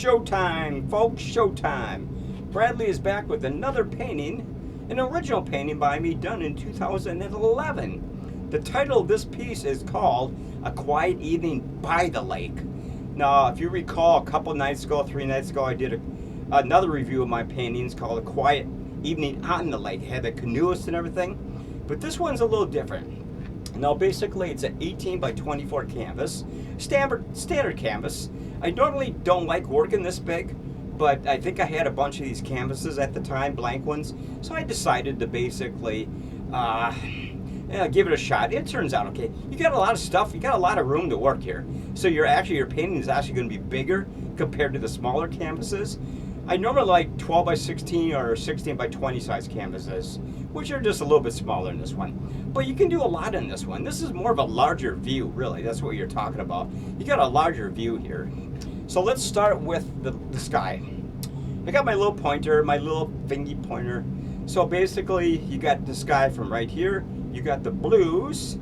Showtime, folks, showtime. Bradley is back with another painting, an original painting by me done in 2011. The title of this piece is called A Quiet Evening by the Lake. Now, if you recall, a couple nights ago, 3 nights ago, I did another review of my paintings called A Quiet Evening on the Lake. It had the canoeists and everything, but this one's a little different. Now, basically, it's an 18 by 24 canvas, standard canvas. I normally don't like working this big, but I think I had a bunch of these canvases at the time, blank ones, so I decided to basically give it a shot. It turns out okay. You got a lot of stuff, you got a lot of room to work here. So your painting is actually going to be bigger compared to the smaller canvases. I normally like 12 by 16 or 16 by 20 size canvases, which are just a little bit smaller than this one. But you can do a lot in this one. This is more of a larger view, really. That's what you're talking about. You got a larger view here. So let's start with the sky. I got my little pointer, my little fingy pointer. So basically, you got the sky from right here. You got the blues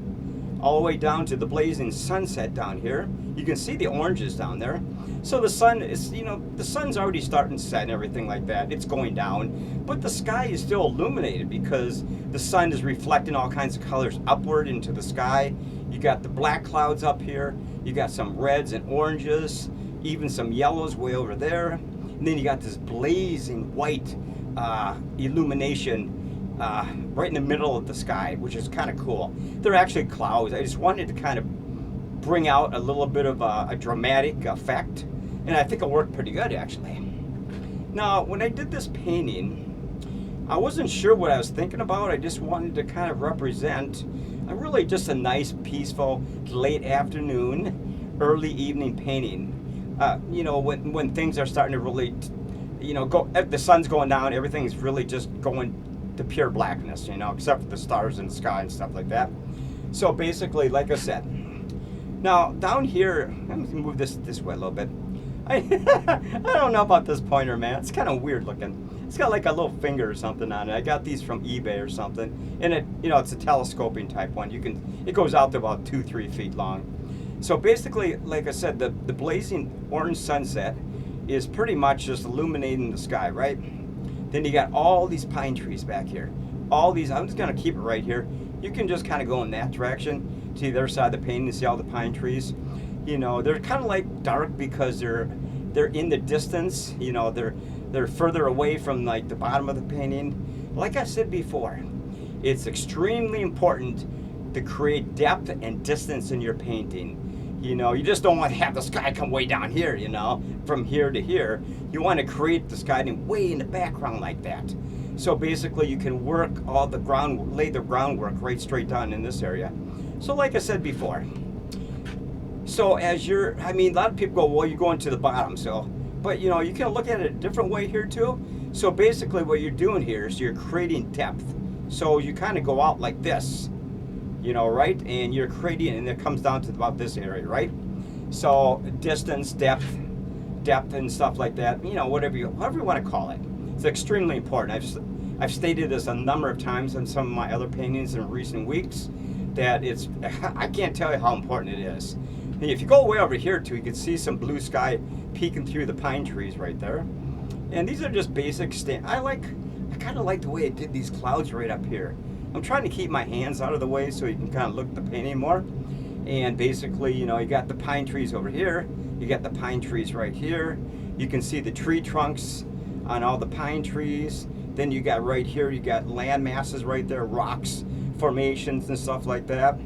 all the way down to the blazing sunset down here. You can see the oranges down there. So the sun is, the sun's already starting to set and everything like that. It's going down, but the sky is still illuminated because the sun is reflecting all kinds of colors upward into the sky. You got the black clouds up here. You got some reds and oranges, even some yellows way over there. And then you got this blazing white illumination right in the middle of the sky, which is kind of cool. They're actually clouds. I just wanted to kind of bring out a little bit of a dramatic effect, and I think it worked pretty good actually. Now, when I did this painting, I wasn't sure what I was thinking about. I just wanted to kind of represent really just a nice, peaceful, late afternoon, early evening painting. When things are starting to really, the sun's going down, everything's really just going to pure blackness, except for the stars in the sky and stuff like that. So basically, like I said, now down here, let me move this way a little bit. I don't know about this pointer, man. It's kind of weird looking. It's got like a little finger or something on it. I got these from eBay or something, and it's a telescoping type one. It goes out to about 2-3 feet long. So basically, like I said, the blazing orange sunset is pretty much just illuminating the sky, right? Then you got all these pine trees back here. All these, I'm just gonna keep it right here. You can just kind of go in that direction to the other side of the painting and see all the pine trees. They're kind of like dark because they're in the distance. They're further away from like the bottom of the painting. Like I said before, it's extremely important to create depth and distance in your painting. You just don't want to have the sky come way down here, from here to here. You want to create the sky way in the background like that. So basically you can work lay the groundwork right straight down in this area. So like I said before, so a lot of people go, well, you're going to the bottom, but you can look at it a different way here too. So basically what you're doing here is you're creating depth. So you kind of go out like this, right? And you're creating, and it comes down to about this area, right? So distance, depth and stuff like that, whatever you want to call it. It's extremely important. I've stated this a number of times on some of my other paintings in recent weeks, that I can't tell you how important it is. And if you go way over here too, you can see some blue sky peeking through the pine trees right there. And these are just basic I kind of like the way it did these clouds right up here. I'm trying to keep my hands out of the way so you can kind of look at the painting more. And basically, you got the pine trees over here. You got the pine trees right here. You can see the tree trunks on all the pine trees. Then you got right here, you got land masses right there, rocks, formations and stuff like that.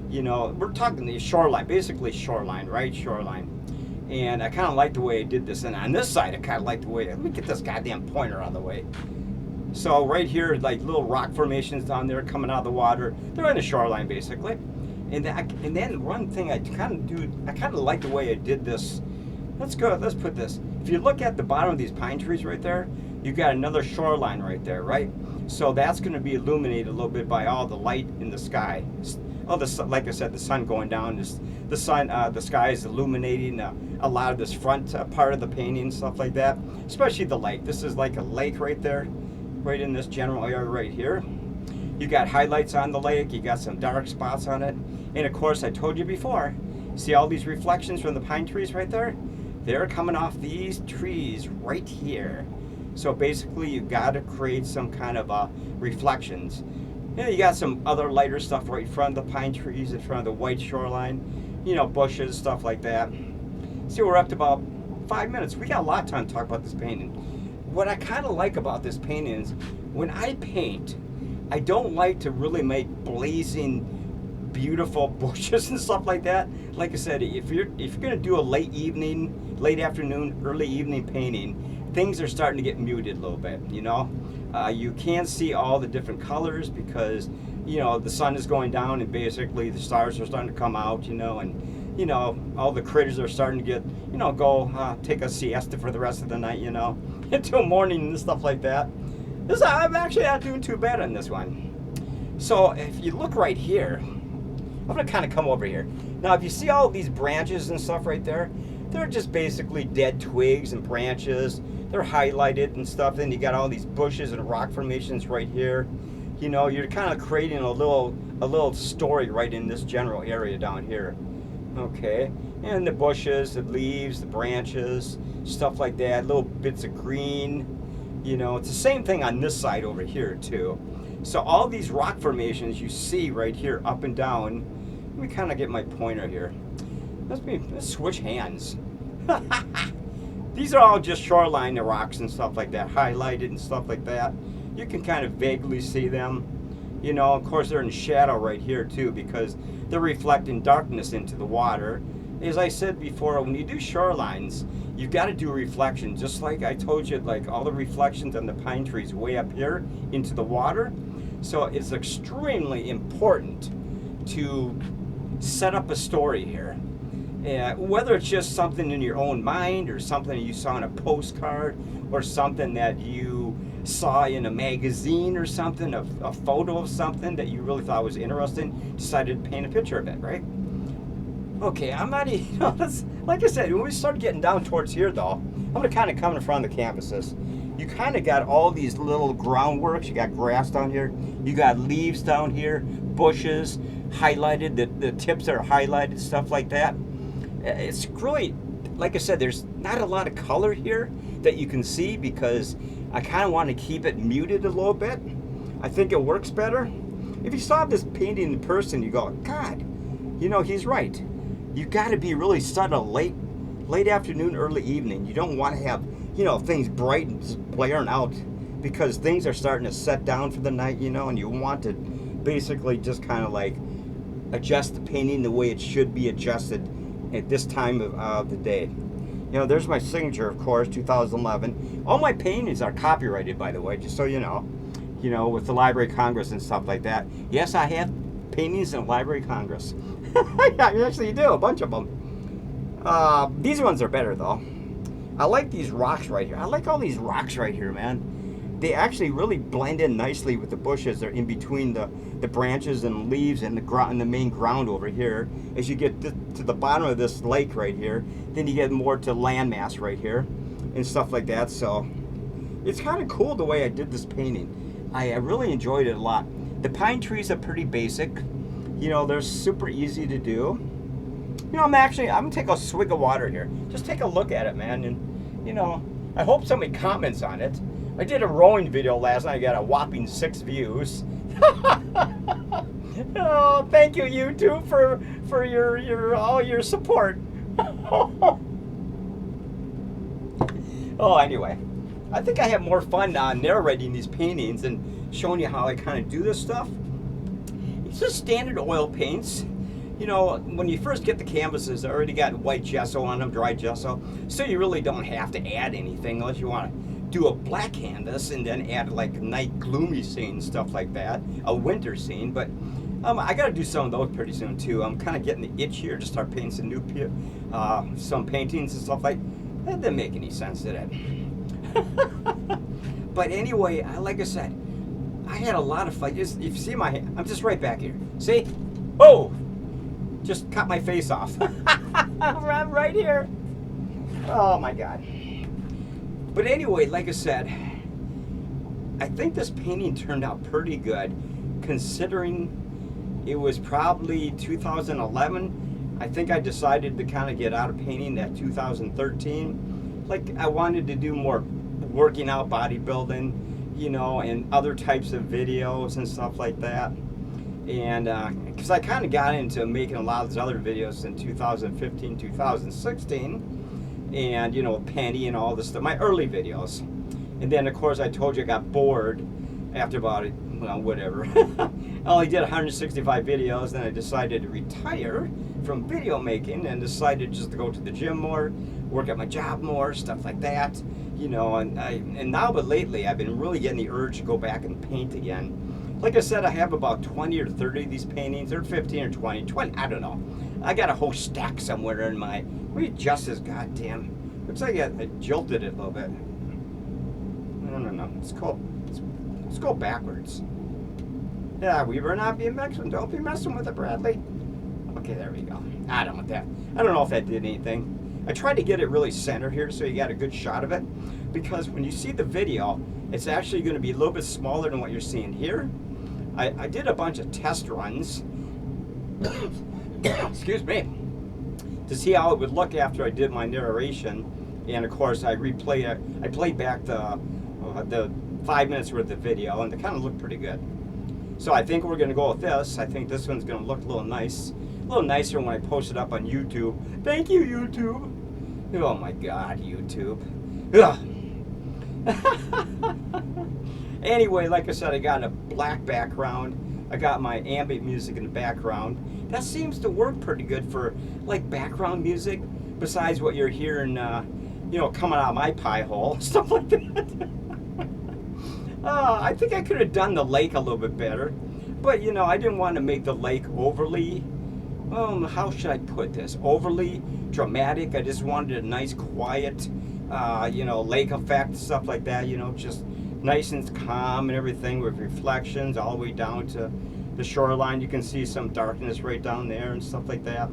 We're talking the shoreline, basically shoreline, right? Shoreline. And I kind of like the way I did this. And on this side, I kind of like the way, let me get this goddamn pointer out of the way. So right here, like little rock formations down there coming out of the water. They're on the shoreline, basically. And then one thing I kind of like the way I did this. Let's put this. If you look at the bottom of these pine trees right there, you got another shoreline right there, right? So that's going to be illuminated a little bit by all the light in the sky. Like I said, the sun going down. The sky is illuminating a lot of this front part of the painting, stuff like that. Especially the lake. This is like a lake right there, right in this general area right here. You got highlights on the lake. You got some dark spots on it. And of course, I told you before, see all these reflections from the pine trees right there? they're coming off these trees right here. So basically, you got to create some kind of reflections. You know, you got some other lighter stuff right in front of the pine trees, in front of the white shoreline. You know, bushes, stuff like that. See, we're up to about 5 minutes. We got a lot of time to talk about this painting. What I kind of like about this painting is when I paint, I don't like to really make blazing, beautiful bushes and stuff like that. Like I said, if you're gonna do a late evening, late afternoon, early evening painting, things are starting to get muted a little bit. You know, you can't see all the different colors because you know the sun is going down and basically the stars are starting to come out. You know, and you know all the critters are starting to get go take a siesta for the rest of the night. You know, until morning and stuff like that. I'm actually not doing too bad on this one. So if you look right here, I'm going to kind of come over here. Now, if you see all these branches and stuff right there, they're just basically dead twigs and branches. They're highlighted and stuff. Then you got all these bushes and rock formations right here. You know, you're kind of creating a little story right in this general area down here. Okay, and the bushes, the leaves, the branches, stuff like that. Little bits of green. You know, it's the same thing on this side over here too. So all these rock formations you see right here up and down. Let me kind of get my pointer here. Let's switch hands. These are all just shoreline rocks and stuff like that, highlighted and stuff like that. You can kind of vaguely see them. You know, of course they're in shadow right here too because they're reflecting darkness into the water. As I said before, when you do shorelines, you've got to do reflection, just like I told you, like all the reflections on the pine trees way up here into the water. So it's extremely important to set up a story here. Whether it's just something in your own mind or something you saw on a postcard or something that you saw in a magazine or something, a photo of something that you really thought was interesting, decided to paint a picture of it, right? Okay, I'm not even, like I said, when we start getting down towards here though, I'm going to kind of come in front of the canvases. You kind of got all these little groundworks. You got grass down here. You got leaves down here, bushes, highlighted, the tips are highlighted, stuff like that. It's really, like I said, there's not a lot of color here that you can see because I kind of want to keep it muted a little bit. I think it works better. If you saw this painting in person, you go, God, you know, he's right. You got to be really subtle late afternoon, early evening. You don't want to have, you know, things bright and just blaring out because things are starting to set down for the night, you know, and you want to basically just kind of like adjust the painting the way it should be adjusted at this time of the day. You know, there's my signature, of course, 2011. All my paintings are copyrighted, by the way, just so you know, with the Library of Congress and stuff like that. Yes, I have paintings in the Library of Congress. I actually do, a bunch of them. These ones are better, though. I like these rocks right here. I like all these rocks right here, man. They actually really blend in nicely with the bushes. They're in between the branches and leaves and the main ground over here. As you get to the bottom of this lake right here, then you get more to landmass right here and stuff like that. So it's kind of cool the way I did this painting. I really enjoyed it a lot. The pine trees are pretty basic. You know, they're super easy to do. You know, I'm gonna take a swig of water here. Just take a look at it, man. And, you know, I hope somebody comments on it. I did a rowing video last night. I got a whopping 6 views. Oh, thank you, YouTube, for all your support. Oh, anyway, I think I have more fun narrating these paintings and showing you how I kind of do this stuff. It's just standard oil paints. You know, when you first get the canvases, I already got white gesso on them, dry gesso, so you really don't have to add anything unless you want to do a black canvas and then add like night gloomy scene, stuff like that, a winter scene. But I got to do some of those pretty soon too. I'm kind of getting the itch here to start painting some paintings and stuff like that. That didn't make any sense, did it? But anyway, like I said, I had a lot of fun. If you see my hand, I'm just right back here. See? Oh! Just cut my face off. I'm right here. Oh my God. But anyway, like I said, I think this painting turned out pretty good considering it was probably 2011. I think I decided to kind of get out of painting that 2013. Like, I wanted to do more working out, bodybuilding, you know, and other types of videos and stuff like that. And because I kind of got into making a lot of those other videos in 2015, 2016, and, you know, Penny and all this stuff, my early videos. And then, of course, I told you I got bored after about, well, whatever. I only did 165 videos, then I decided to retire from video making and decided just to go to the gym more, work at my job more, stuff like that. You know, and now, but lately, I've been really getting the urge to go back and paint again. Like I said, I have about 20 or 30 of these paintings, or 15 or 20, I don't know. I got a whole stack somewhere in my, let me adjust this, goddamn. Looks like I jolted it a little bit. No. Let's go backwards. Yeah, we were not being Mexican. Don't be messing with it, Bradley. Okay, there we go. I don't want that. I don't know if that did anything. I tried to get it really centered here so you got a good shot of it. Because when you see the video, it's actually going to be a little bit smaller than what you're seeing here. I did a bunch of test runs, excuse me, to see how it would look after I did my narration. And of course, I played back the 5 minutes worth of video, and they kind of look pretty good. So I think we're going to go with this. I think this one's going to look a little nice, a little nicer when I post it up on YouTube. Thank you, YouTube. Oh my God, YouTube. Ugh. Anyway, like I said, I got a black background. I got my ambient music in the background. That seems to work pretty good for like background music, besides what you're hearing, you know, coming out of my pie hole, stuff like that. I think I could have done the lake a little bit better, but you know, I didn't want to make the lake overly, how should I put this? Overly dramatic. I just wanted a nice, quiet, you know, lake effect, stuff like that. You know, just nice and calm and everything with reflections all the way down to the shoreline. You can see some darkness right down there and stuff like that.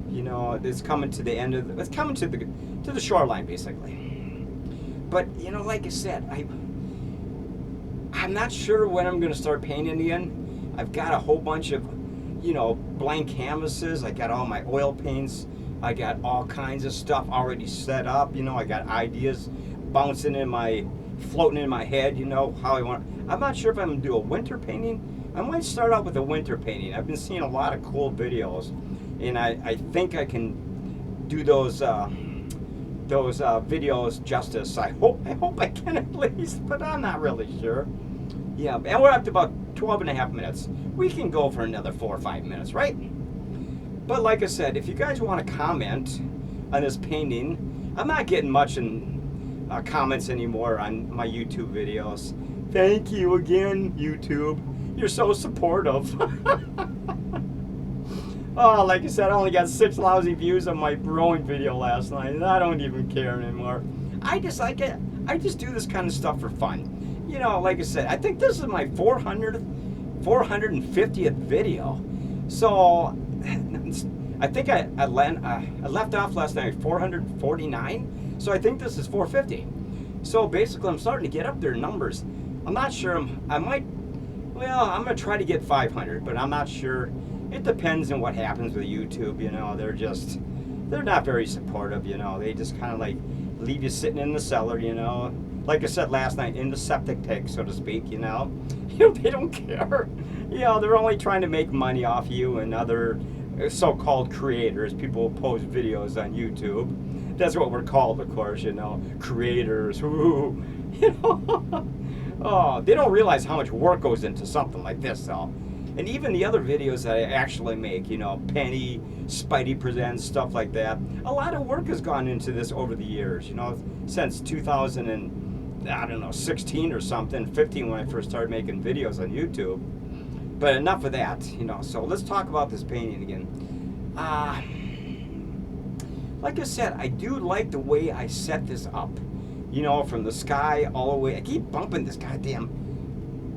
You know, it's coming to the end of it's coming to the shoreline basically. But you know, like I said, I'm not sure when I'm going to start painting again. I've got a whole bunch of, you know, blank canvases. I got all my oil paints. I got all kinds of stuff already set up. You know, I got ideas bouncing floating in my head, you know, how I want. I'm not sure if I'm going to do a winter painting. I might start out with a winter painting. I've been seeing a lot of cool videos, and I think I can do those videos justice. I hope I can at least, but I'm not really sure. Yeah, and we're up to about 12 and a half minutes. We can go for another 4 or 5 minutes, right? But like I said, if you guys want to comment on this painting, I'm not getting much in comments anymore on my YouTube videos. Thank you again, YouTube. You're so supportive. Oh, like I said, I only got 6 lousy views on my rowing video last night, and I don't even care anymore. I just like it. I just do this kind of stuff for fun. You know, like I said, I think this is my 450th video. So, I think I left off last night at 449. So I think this is 450. So basically, I'm starting to get up there in numbers. I'm not sure. I'm going to try to get 500, but I'm not sure. It depends on what happens with YouTube, you know. They're not very supportive, you know. They just kind of like leave you sitting in the cellar, you know. Like I said last night, in the septic tank, so to speak, you know. You know, they don't care. You know, they're only trying to make money off you and other so-called creators, people who post videos on YouTube. That's what we're called, of course, you know, creators. Ooh, you know. Oh, they don't realize how much work goes into something like this, though. And even the other videos that I actually make, you know, Penny, Spidey Presents, stuff like that. A lot of work has gone into this over the years, you know, since 2016 or something, 15 when I first started making videos on YouTube. But enough of that, you know, so let's talk about this painting again. Like I said, I do like the way I set this up. You know, from the sky all the way. I keep bumping this goddamn.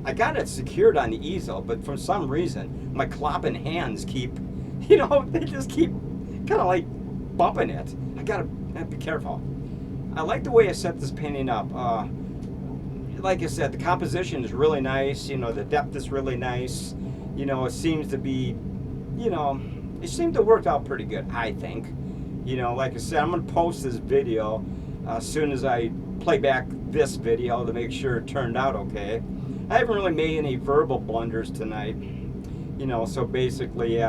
I got it secured on the easel, but for some reason, my clopping hands keep, you know, they just keep kind of like bumping it. I gotta be careful. I like the way I set this painting up. Like I said, the composition is really nice. You know, the depth is really nice. You know, it seems to be, you know, it seemed to work out pretty good, I think. You know, like I said, I'm going to post this video as soon as I play back this video to make sure it turned out okay. I haven't really made any verbal blunders tonight, you know, so basically,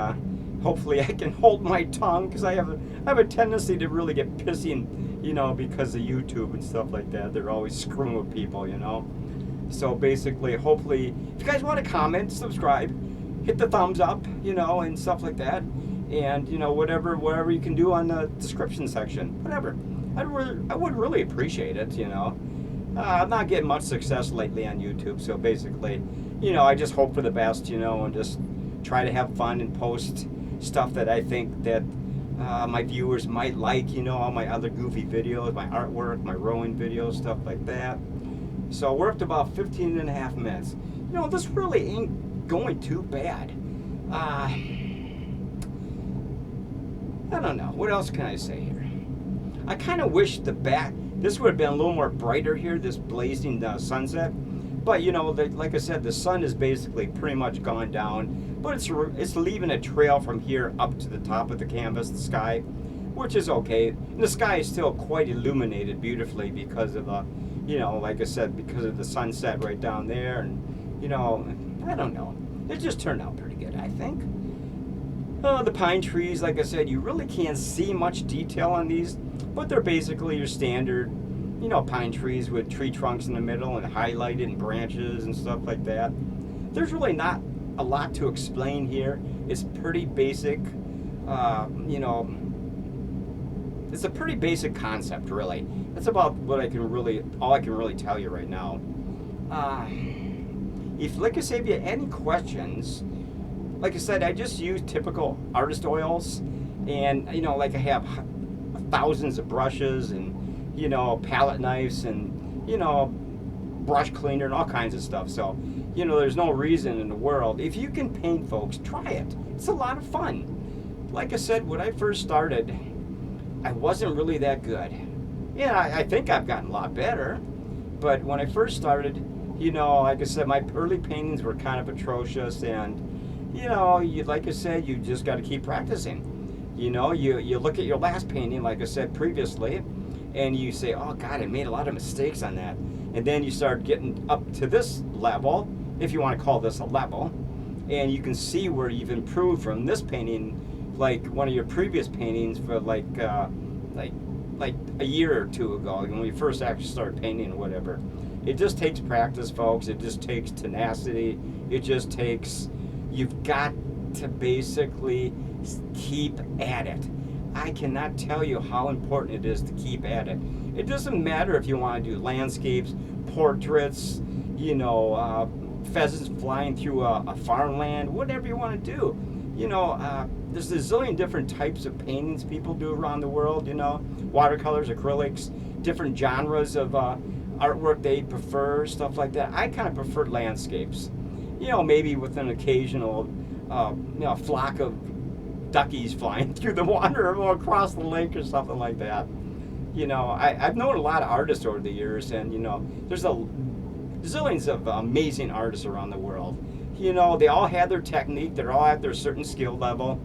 hopefully I can hold my tongue, because I have a tendency to really get pissy, and, you know, because of YouTube and stuff like that. They're always screwing with people, you know. So basically, hopefully, if you guys want to comment, subscribe, hit the thumbs up, you know, and stuff like that. And, you know, whatever you can do on the description section, whatever. I would really appreciate it, you know. I'm not getting much success lately on YouTube, so basically, you know, I just hope for the best, you know, and just try to have fun and post stuff that I think that my viewers might like, you know, all my other goofy videos, my artwork, my rowing videos, stuff like that. So we're up to about 15 and a half minutes. You know, this really ain't going too bad. I don't know. What else can I say here? I kind of wish this would have been a little more brighter here, this blazing sunset. But, you know, like I said, the sun is basically pretty much gone down. But it's leaving a trail from here up to the top of the canvas, the sky, which is okay. And the sky is still quite illuminated beautifully because of the, you know, like I said, because of the sunset right down there. And, you know, I don't know. It just turned out pretty good, I think. The pine trees, like I said, you really can't see much detail on these, but they're basically your standard, you know, pine trees with tree trunks in the middle and highlighted and branches and stuff like that. There's really not a lot to explain here. It's pretty basic, you know, it's a pretty basic concept, really. That's about what all I can really tell you right now. If, like I said, if you have any questions, like I said, I just use typical artist oils, and, you know, like I have thousands of brushes and, you know, palette knives and, you know, brush cleaner and all kinds of stuff. So, you know, there's no reason in the world. If you can paint, folks, try it. It's a lot of fun. Like I said, when I first started, I wasn't really that good. Yeah, I think I've gotten a lot better. But when I first started, you know, like I said, my early paintings were kind of atrocious, and, you know, like I said, you just got to keep practicing. You know, you look at your last painting, like I said previously, and you say, oh God, I made a lot of mistakes on that. And then you start getting up to this level, if you want to call this a level, and you can see where you've improved from this painting, like one of your previous paintings for like a year or two ago, when you first actually started painting or whatever. It just takes practice, folks. It just takes tenacity. It just takes, you've got to basically keep at it. I cannot tell you how important it is to keep at it. It doesn't matter if you want to do landscapes, portraits, you know, pheasants flying through a farmland, whatever you want to do. You know, there's a zillion different types of paintings people do around the world, you know, watercolors, acrylics, different genres of artwork they prefer, stuff like that. I kind of prefer landscapes, you know, maybe with an occasional, you know, flock of duckies flying through the water or across the lake or something like that. You know, I've known a lot of artists over the years, and, you know, there's zillions of amazing artists around the world. You know, they all have their technique, they're all at their certain skill level.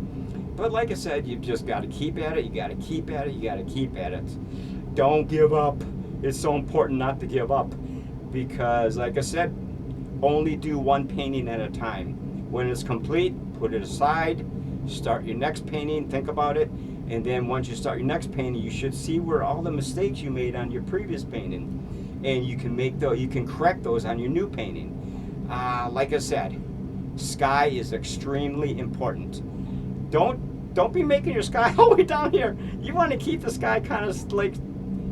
But like I said, you've just got to keep at it, you got to keep at it, you got to keep at it. Don't give up. It's so important not to give up, because, like I said, only do one painting at a time. When it's complete, put it aside, start your next painting, think about it, and then once you start your next painting, you should see where all the mistakes you made on your previous painting, and you can correct those on your new painting. Like I said, sky is extremely important. Don't be making your sky all the way down here. You want to keep the sky kind of like,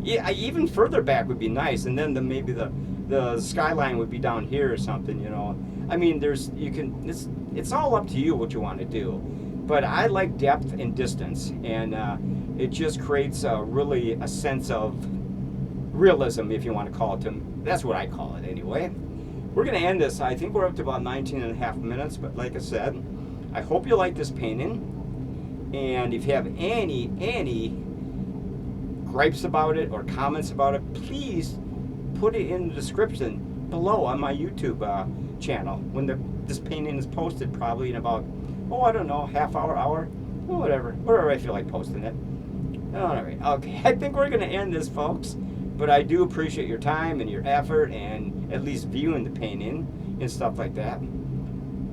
yeah, even further back would be nice, and then maybe the skyline would be down here or something, you know. I mean, it's all up to you what you want to do. But I like depth and distance, and it just creates really a sense of realism, if you want to call it. That's what I call it anyway. We're going to end this. I think we're up to about 19 and a half minutes, but like I said, I hope you like this painting. And if you have any gripes about it or comments about it, please put it in the description below on my YouTube channel when this painting is posted, probably in about, oh, I don't know, half hour. Well, whatever I feel like posting it. All right, okay. I think we're gonna end this, folks. But I do appreciate your time and your effort and at least viewing the painting and stuff like that.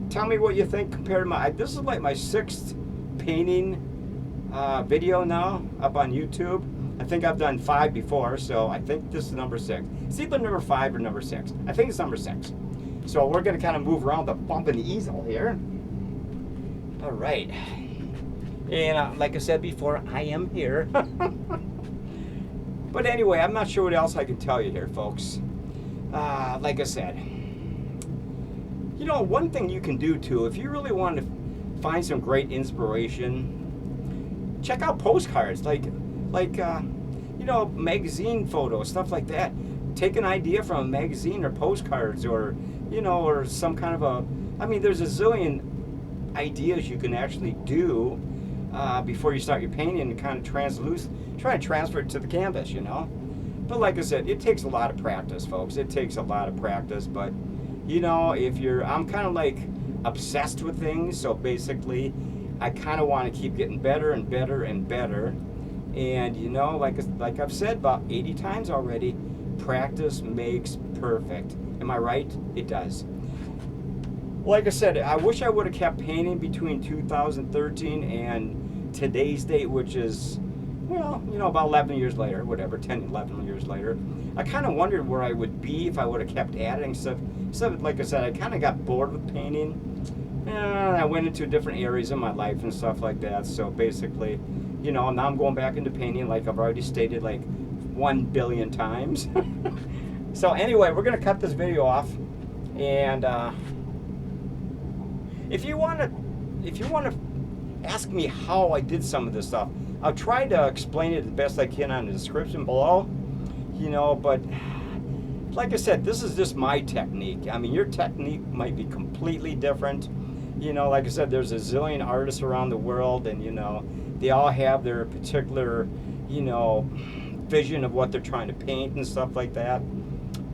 Tell me what you think compared to my. This is like my 6th painting video now up on YouTube. I think I've done 5 before, so I think this is number 6. It's either number 5 or number 6. I think it's number 6. So we're gonna kind of move around the bumping easel here. All right. And like I said before, I am here. But anyway, I'm not sure what else I can tell you here, folks. Like I said, you know, one thing you can do too, if you really want to find some great inspiration, check out postcards, like you know, magazine photos, stuff like that. Take an idea from a magazine or postcards, or you know, or some kind of a. I mean, there's a zillion ideas you can actually do before you start your painting and kind of try and transfer it to the canvas, you know. But like I said, it takes a lot of practice, folks. It takes a lot of practice, but you know, I'm kind of like obsessed with things, so basically I kind of want to keep getting better and better and better. And you know, like I've said about 80 times already, practice makes perfect. Am I right? It does. Like I said, I wish I would have kept painting between 2013 and today's date, which is, well, you know, about 11 years later, whatever, 10, 11 years later. I kind of wondered where I would be if I would have kept adding stuff. So, like I said, I kind of got bored with painting. And I went into different areas of my life and stuff like that. So basically, you know, now I'm going back into painting, like I've already stated like 1 billion times. So anyway, we're going to cut this video off. And if you want to ask me how I did some of this stuff, I'll try to explain it the best I can on the description below, you know, but like I said, this is just my technique. I mean, your technique might be completely different. You know, like I said, there's a zillion artists around the world, and, you know, they all have their particular, you know, vision of what they're trying to paint and stuff like that.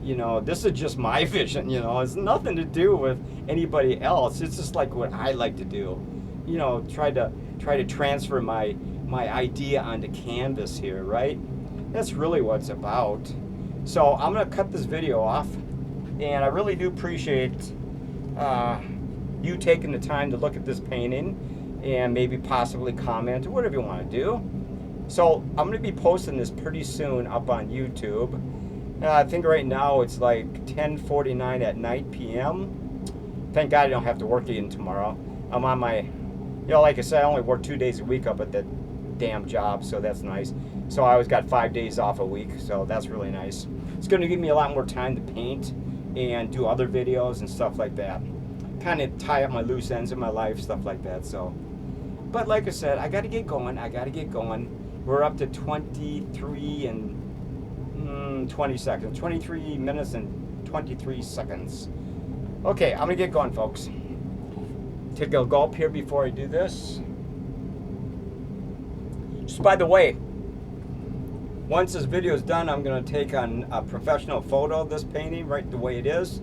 You know, this is just my vision, you know, it's nothing to do with anybody else. It's just like what I like to do. You know, try to transfer my idea onto canvas here, right? That's really what it's about. So I'm gonna cut this video off, and I really do appreciate you taking the time to look at this painting and maybe possibly comment or whatever you want to do. So I'm gonna be posting this pretty soon up on YouTube. I think right now it's like 10:49 at night p.m. Thank God I don't have to work again tomorrow. I'm on my, you know, like I said, I only work 2 days a week up at that damn job, so that's nice. So I always got 5 days off a week, so that's really nice. It's going to give me a lot more time to paint and do other videos and stuff like that. Kind of tie up my loose ends in my life, stuff like that. So, but like I said, I got to get going. We're up to 23 and 20 seconds. 23 minutes and 23 seconds. Okay, I'm going to get going, folks. Take a gulp here before I do this. Just by the way, once this video is done, I'm going to take a professional photo of this painting right the way it is,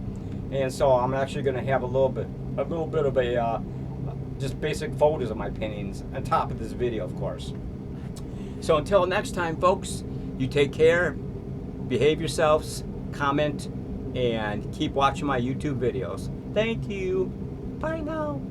and so I'm actually going to have a little bit of a just basic photos of my paintings on top of this video, of course. So until next time, folks, you take care, behave yourselves, comment, and keep watching my YouTube videos. Thank you. Bye now.